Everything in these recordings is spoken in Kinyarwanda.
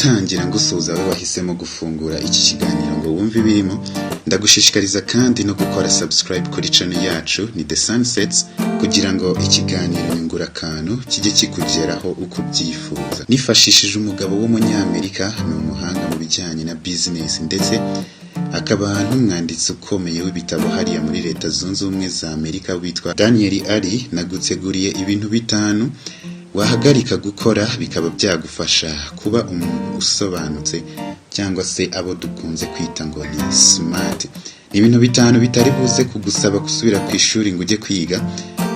gutangira ngusuhuza abo bahisemo gufungura iki kiganiro ngo wumve ibirimo, ndagushishikariza kandi no gukora subscribe kuri channel yacu ni The Sunsets kugira ngo ikiganiro nyungura akantu kijye kikugeraho uko ubyifuza. Nifashishije umugabo w'umunyamerika, ni umuhanga mu bijyanye na business ndetse akaba n'umwanditsi ukomeye w'ibitabo hariya muri Leta Zunze Ubumwe za Amerika witwa Daniel Ari. Naguteguriye ibintu 5 wahagarika gukora bikaba byagufasha kuba umuntu usobanutse cyangwa se abo dukunze kwita ngo ni smart. Ibintu 5 bitari buze kugusaba gusubira ku ishuri ngo ujye kwiga,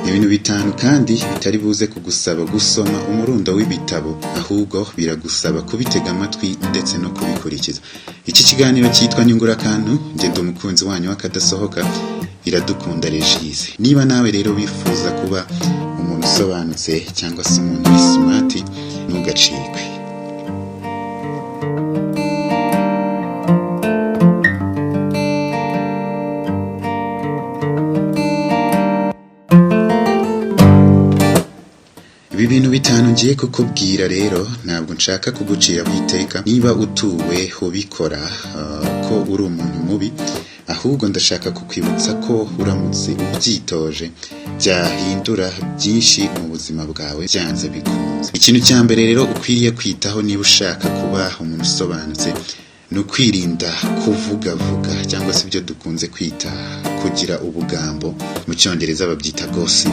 ibintu 5 kandi bitari buze kugusaba gusoma umurundo w'ibitabo, ahubwo biragusaba kubitega amatwi ndetse no kubikurikiza. Iki kiganiro cyitwa Nyungura akantu, ngendo umukunzi wanyu wakadasohoka Iradukunda Regis. Niba nawe rero wifuza kuba umuntu usobanutse cyangwa se umuntu smart, ntugacikwe. Ibi bintu 5 ngiye kukubwira rero ntabwo nshaka kugucira kwiteka niba utuwe ubikora ko uri umuntu mubi, ahubwo ndashaka kukwibutsa ko uramutse ubyitoje byahindura byinshi mu buzima bwawe byanze bikunze. Ikintu cya mbere rero ukwiriye kwitaho niba ushaka kuba umuntu usobanutse no kwirinda kuvuga cyangwa se ibyo dukunze kwita kugira ubugambo, mu cyongereza babyita gossip.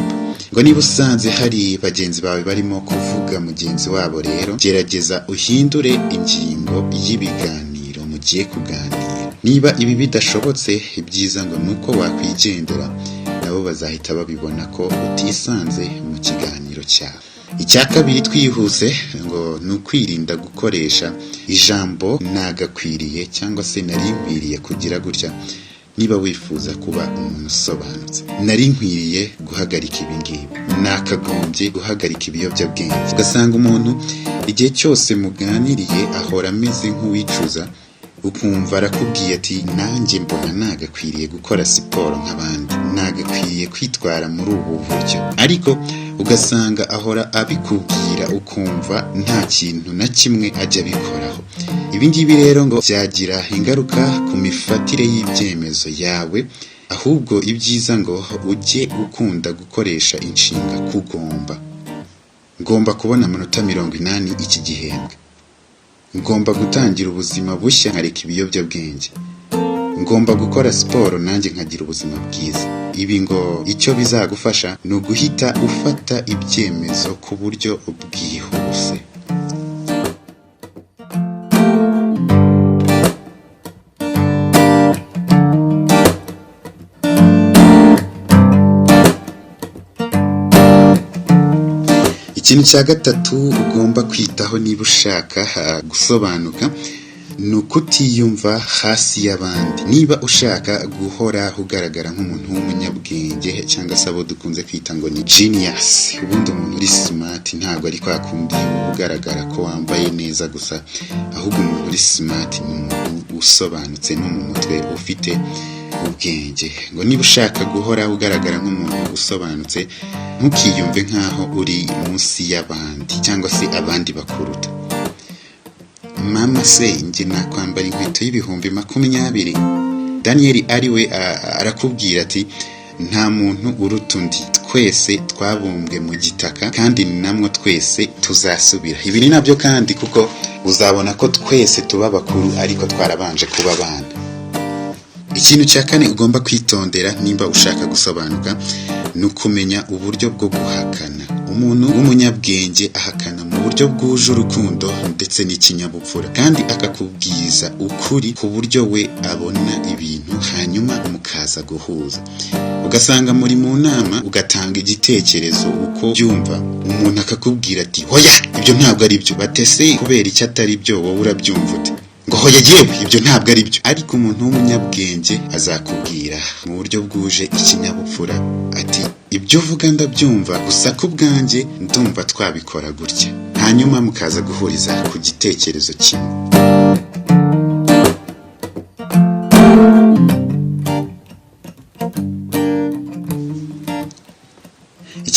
Ngo niba usanze hari bagenzi bawe barimo kuvuga mugenzi wabo, rero gerageza uhindure ingingo y'ibiganiro mugiye kuganira. Niba ibi bidashobotse, ibyiza ngo nuko wakwigendera, nabo bazahita babibona ko utisanze mu kiganiro cyawe. Icya kabiri twihuse ngo nukwirinda gukoresha ijambo nagakwiriye cyangwa se nari nkwiriye kugira gutya. Niba wifuza kuba umuntu usobanutse, nari nkwiriye guhagarika ibi ngibi, nakagombye guhagarika ibiyobyabwenge. Ugasanga umuntu igihe cyose muganiriye ahora ameze nk'uwicuza, ukumva arakubwiye ati nanjye mbona nagakwiriye gukora siporo nk'abandi, nagakwiriye kwitwara muri ubu buryo, ariko ugasanga ahora abikubwira ukumva nta kintu na kimwe ajya bikoraho. Ibi ngibi rero ngo byagira ingaruka ku mifatire y'ibyemezo yawe, ahubwo ibyiza ngo ujye ukunda gukoresha inshinga kugomba. Ngomba kubona amanota 80 iki gihembwe, ngomba gutangira ubuzima bushya nkareka ibiyobyabwenge, ngomba gukora siporo nanjye nkagira ubuzima bwiza. Ibi ngo icyo bizagufasha ni uguhita ufata ibyemezo ku buryo bwihuse. Ikintu cya gatatu ugomba kwitaho niba ushaka gusobanuka ni ukutiyumva hasi y'abandi. Niba ushaka guhora ugaragara nk'umuntu w'umunyabwenge cyangwa se abo dukunze kwita ngo ni genius, ubundi umuntu uri smart ntabwo ari kwa kundi ugaragara ko wambaye neza gusa, ahubwo umuntu uri smart ni umuntu usobanutse no mu mutwe ufite ubwenge. Ngo niba ushaka guhora ugaragara nk'umuntu usobanutse, ntukiyumve nkaho uri munsi y'abandi cyangwa se abandi bakuruta. Mama se njye nakwambara inkweto y'ibihumbi 20. Daniel Ari we arakubwira ati nta muntu uruta undi, twese twabumbwe mu gitaka kandi namwe twese tuzasubira. Ibi ni nabyo kandi kuko uzabona ko twese tuba bakuru ariko twarabanje kuba abana. Ikintu cya 4 ugomba kwitondera nimba ushaka gusobanuka ni ukumenya uburyo bwo guhakana. Umuntu w'umunyabwenge ahakana mu buryo bwuje urukundo ndetse n'ikinyabupfura, kandi akakubwiza ukuri ku buryo we abona ibintu, hanyuma mukaza guhuza. Ugasanga muri mu nama ugatanga igitekerezo uko byumva, umuntu akakubwira ati hoya ibyo ntabwo ari byo. Batese kubera icyo atari byo wowe urabyumva ute? Ngo hoya yewe ibyo ntabwo ari byo. Ariko umuntu w'umunyabwenge azakubwira mu buryo bwuje ikinyabupfura ati ibyo uvuga ndabyumva, gusa ku bwanjye ndumva twabikora gutya, hanyuma mukaza guhuriza ku gitekerezo kimwe.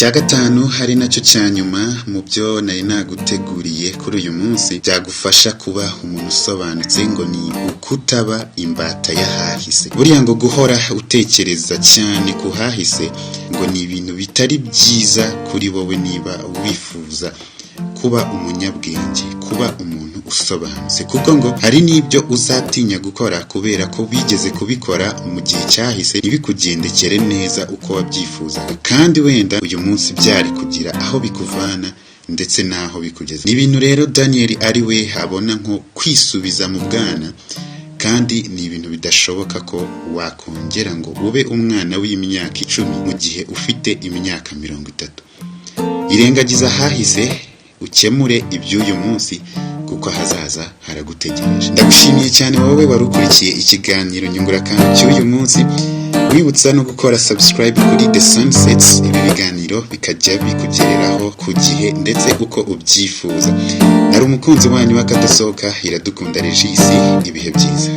icya gatanu hari nacyo cya nyuma mu byo nari naguteguriye kuri uyu munsi byagufasha kuba umuntu usobanutse ngo ni ukutaba imbata y'ahahise. Buriya ngo guhora utekereza cyane ku hahise ngo ni ibintu bitari byiza kuri wowe niba wifuza kuba umunyabwenge, kuba umuntu usobanutse, kuko ngo hari n'ibyo uzatinya gukora kubera ko bigeze kubikora mu gihe cyahise ntibikugendekere neza uko wabyifuzaga, kandi wenda uyu munsi byari kugira aho bikuvana ndetse n'aho bikugeza. Ni ibintu rero Daniel ari we abona nko kwisubiza mu bwana, kandi ni ibintu bidashoboka ko wakongera ngo ube umwana w'imyaka 10 mu gihe ufite imyaka 30. Irengagiza hahise ukemure iby'uyu munsi kuko hazaza haragutegereje. Ndagushimiye cyane wowe wari ukurikiye ikiganiro nyungurakamyo cy'uyu munsi. Wibutsa no gukora subscribe kuri The Sunsets, ibi biganiro bikajya bikugereraho ku gihe ndetse uko ubyifuza. Nari umukunzi wanyu w'akadasohoka Iradukunda Regis, ibihe byiza.